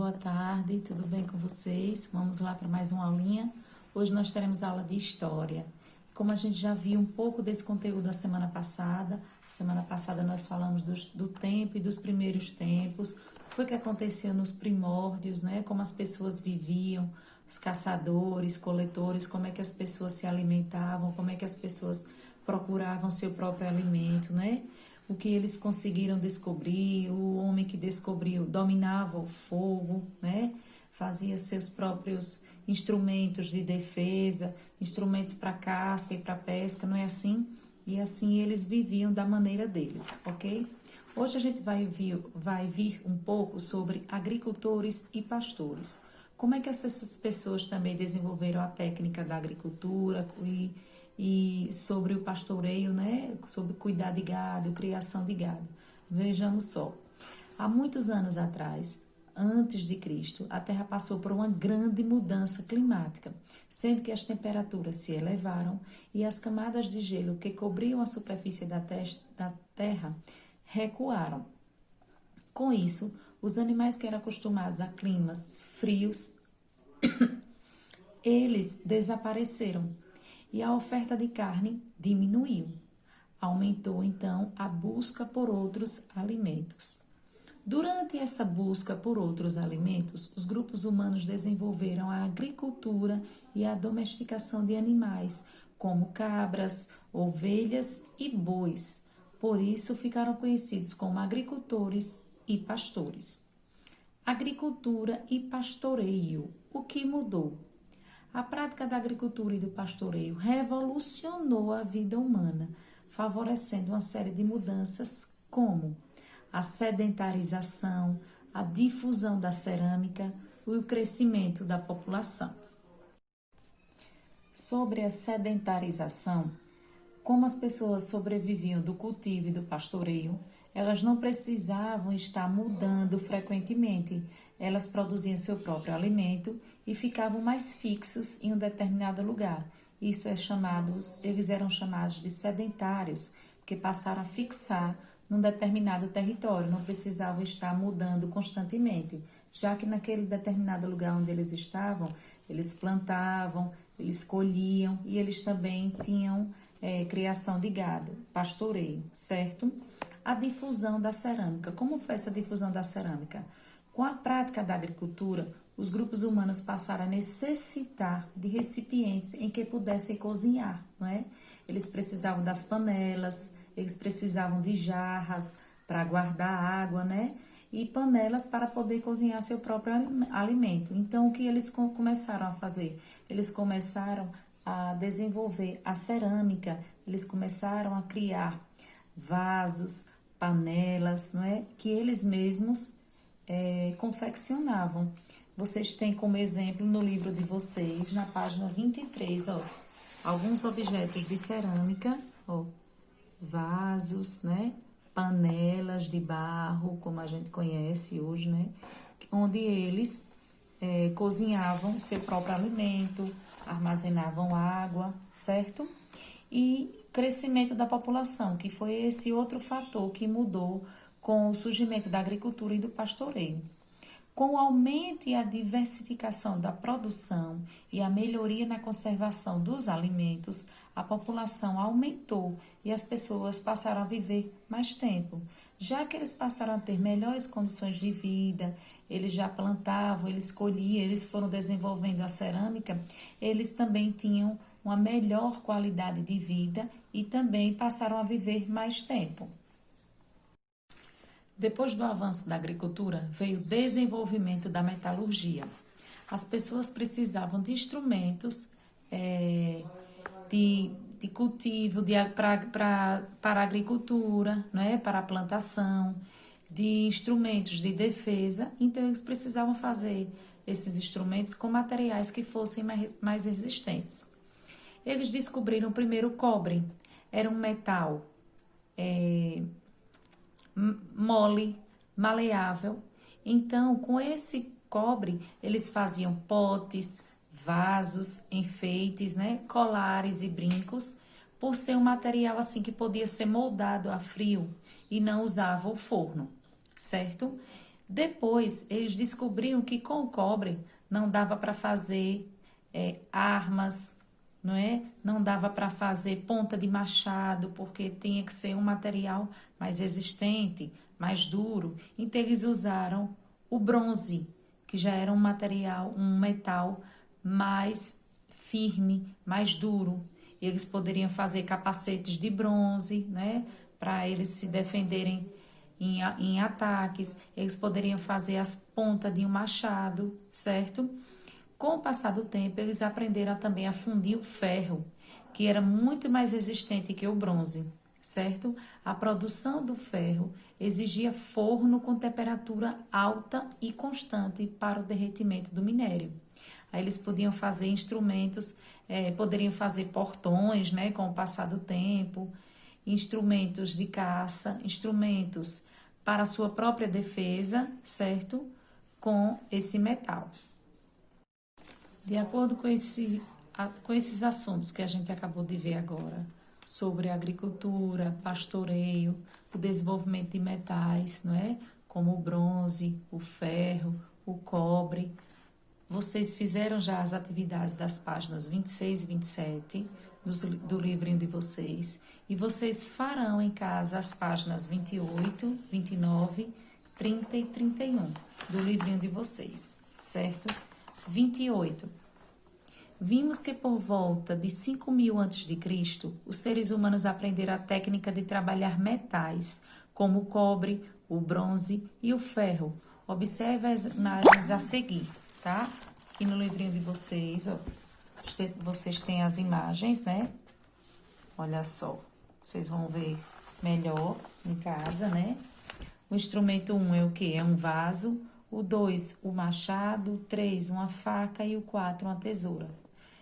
boa tarde, tudo bem com vocês? Vamos lá para mais uma aulinha. Hoje nós teremos aula de História. Como a gente já viu um pouco desse conteúdo da semana passada nós falamos do tempo e dos primeiros tempos, o que foi que acontecia nos primórdios, né? Como as pessoas viviam, os caçadores, coletores, como é que as pessoas se alimentavam, como é que as pessoas procuravam seu próprio alimento, né? O que eles conseguiram descobrir, o homem que descobriu dominava o fogo, né? Fazia seus próprios instrumentos de defesa, instrumentos para caça e para pesca, não é assim? E assim eles viviam da maneira deles, ok? Hoje a gente vai vir um pouco sobre agricultores e pastores. Como é que essas pessoas também desenvolveram a técnica da agricultura e sobre o pastoreio, né? Sobre cuidar de gado, criação de gado. Vejamos só. Há muitos anos atrás, antes de Cristo, a Terra passou por uma grande mudança climática, sendo que as temperaturas se elevaram e as camadas de gelo que cobriam a superfície da Terra recuaram. Com isso, os animais que eram acostumados a climas frios, eles desapareceram e a oferta de carne diminuiu. Aumentou, então, a busca por outros alimentos. Durante essa busca por outros alimentos, os grupos humanos desenvolveram a agricultura e a domesticação de animais, como cabras, ovelhas e bois. Por isso, ficaram conhecidos como agricultores e pastores. Agricultura e pastoreio. O que mudou? A prática da agricultura e do pastoreio revolucionou a vida humana, favorecendo uma série de mudanças como a sedentarização, a difusão da cerâmica e o crescimento da população. Sobre a sedentarização, como as pessoas sobreviviam do cultivo e do pastoreio, elas não precisavam estar mudando frequentemente. Elas produziam seu próprio alimento e ficavam mais fixos em um determinado lugar. Eles eram chamados de sedentários, porque passaram a fixar num determinado território, não precisavam estar mudando constantemente, já que naquele determinado lugar onde eles estavam, eles plantavam, eles colhiam e eles também tinham criação de gado, pastoreio, certo? A difusão da cerâmica. Como foi essa difusão da cerâmica? Com a prática da agricultura, os grupos humanos passaram a necessitar de recipientes em que pudessem cozinhar, não é? Eles precisavam das panelas, eles precisavam de jarras para guardar água, né? E panelas para poder cozinhar seu próprio alimento. Então, o que eles começaram a fazer? Eles começaram a desenvolver a cerâmica, eles começaram a criar vasos, panelas, não é? Que eles mesmos confeccionavam. Vocês têm como exemplo no livro de vocês, na página 23, ó, alguns objetos de cerâmica, ó, vasos, né? Panelas de barro, como a gente conhece hoje, né? Onde eles cozinhavam seu próprio alimento, armazenavam água, certo? E crescimento da população, que foi esse outro fator que mudou com o surgimento da agricultura e do pastoreio. Com o aumento e a diversificação da produção e a melhoria na conservação dos alimentos, a população aumentou e as pessoas passaram a viver mais tempo. Já que eles passaram a ter melhores condições de vida, eles já plantavam, eles colhiam, eles foram desenvolvendo a cerâmica, eles também tinham uma melhor qualidade de vida e também passaram a viver mais tempo. Depois do avanço da agricultura, veio o desenvolvimento da metalurgia. As pessoas precisavam de instrumentos de cultivo para a agricultura, né? Para a plantação, de instrumentos de defesa. Então, eles precisavam fazer esses instrumentos com materiais que fossem mais resistentes. Eles descobriram primeiro o cobre. Era um metal mole, maleável. Então, com esse cobre, eles faziam potes, vasos, enfeites, né? Colares e brincos, por ser um material assim que podia ser moldado a frio e não usava o forno, certo? Depois, eles descobriram que com o cobre não dava para fazer armas, não é? Não dava para fazer ponta de machado, porque tinha que ser um material mais resistente, mais duro. Então, eles usaram o bronze, que já era um material, um metal mais firme, mais duro. Eles poderiam fazer capacetes de bronze, né? Para eles se defenderem em ataques. Eles poderiam fazer as pontas de um machado, certo? Com o passar do tempo, eles aprenderam também a fundir o ferro, que era muito mais resistente que o bronze, certo? A produção do ferro exigia forno com temperatura alta e constante para o derretimento do minério. Aí eles podiam fazer instrumentos, poderiam fazer portões, né, com o passar do tempo, instrumentos de caça, instrumentos para a sua própria defesa, certo? Com esse metal. De acordo com esses assuntos que a gente acabou de ver agora, sobre agricultura, pastoreio, o desenvolvimento de metais, não é? Como o bronze, o ferro, o cobre. Vocês fizeram já as atividades das páginas 26 e 27 do livrinho de vocês. E vocês farão em casa as páginas 28, 29, 30 e 31 do livrinho de vocês, certo? 28. Vimos que por volta de 5.000 a.C., os seres humanos aprenderam a técnica de trabalhar metais, como o cobre, o bronze e o ferro. Observe as imagens a seguir, tá? Aqui no livrinho de vocês, ó, vocês têm as imagens, né? Olha só, vocês vão ver melhor em casa, né? O instrumento 1 é o quê? É um vaso. O 2, o machado. O 3, uma faca. E o 4, uma tesoura.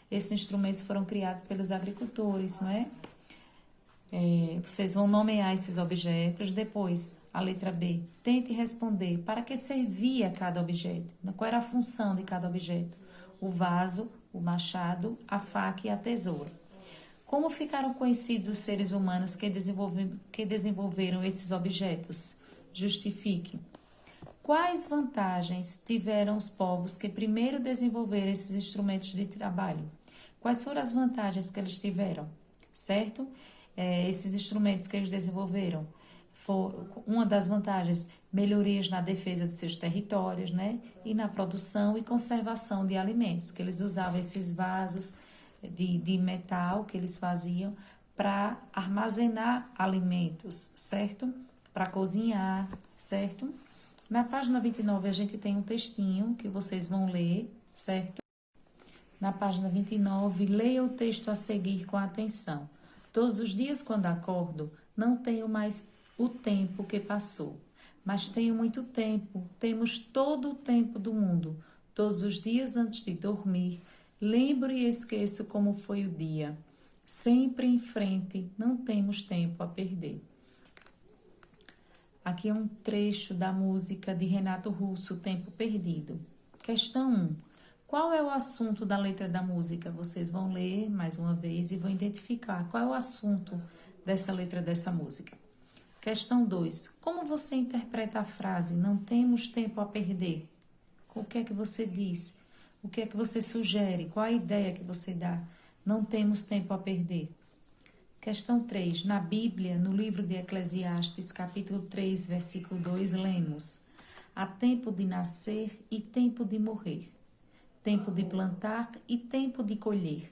Esses instrumentos foram criados pelos agricultores, não é? Vocês vão nomear esses objetos. Depois, a letra B, tente responder para que servia cada objeto. Qual era a função de cada objeto? O vaso, o machado, a faca e a tesoura. Como ficaram conhecidos os seres humanos que desenvolveram esses objetos? Justifique. Quais vantagens tiveram os povos que primeiro desenvolveram esses instrumentos de trabalho? Quais foram as vantagens que eles tiveram? Certo? Esses instrumentos que eles desenvolveram. Uma das vantagens, melhorias na defesa de seus territórios, né? E na produção e conservação de alimentos, que eles usavam esses vasos de metal que eles faziam para armazenar alimentos, certo? Para cozinhar, certo? Na página 29 a gente tem um textinho que vocês vão ler, certo? Na página 29, leia o texto a seguir com atenção. Todos os dias quando acordo, não tenho mais o tempo que passou, mas tenho muito tempo, temos todo o tempo do mundo. Todos os dias antes de dormir, lembro e esqueço como foi o dia. Sempre em frente, não temos tempo a perder. Aqui é um trecho da música de Renato Russo, Tempo Perdido. Questão 1. Qual é o assunto da letra da música? Vocês vão ler mais uma vez e vão identificar qual é o assunto dessa letra dessa música. Questão 2. Como você interpreta a frase não temos tempo a perder? O que é que você diz? O que é que você sugere? Qual a ideia que você dá? Não temos tempo a perder. Questão 3. Na Bíblia, no livro de Eclesiastes, capítulo 3, versículo 2, lemos: há tempo de nascer e tempo de morrer, tempo de plantar e tempo de colher,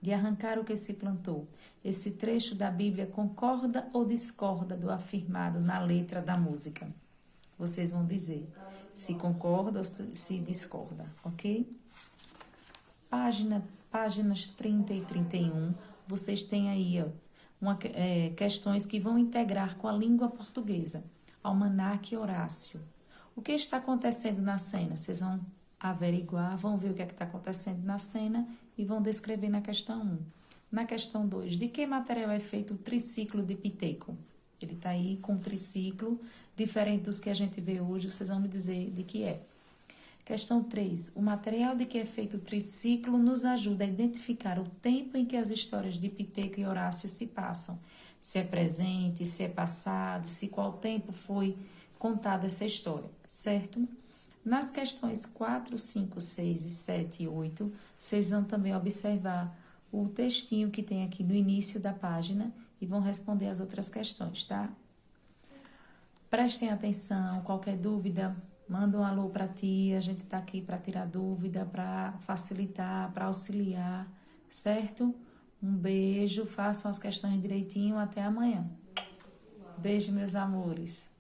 de arrancar o que se plantou. Esse trecho da Bíblia concorda ou discorda do afirmado na letra da música? Vocês vão dizer se concorda ou se discorda, ok? Páginas 30 e 31, vocês têm aí questões que vão integrar com a língua portuguesa. Almanaque Horácio. O que está acontecendo na cena? Vocês vão averiguar, vão ver o que é que está acontecendo na cena e vão descrever na questão 1. Na questão 2, de que material é feito o triciclo de Piteco? Ele está aí com um triciclo, diferente dos que a gente vê hoje, vocês vão me dizer de que é. Questão 3. O material de que é feito o triciclo nos ajuda a identificar o tempo em que as histórias de Piteco e Horácio se passam. Se é presente, se é passado, se qual tempo foi contada essa história, certo? Nas questões 4, 5, 6, 7 e 8, vocês vão também observar o textinho que tem aqui no início da página e vão responder as outras questões, tá? Prestem atenção, qualquer dúvida, manda um alô para ti, a gente tá aqui para tirar dúvida, para facilitar, para auxiliar, certo? Um beijo, façam as questões direitinho, até amanhã. Beijo, meus amores.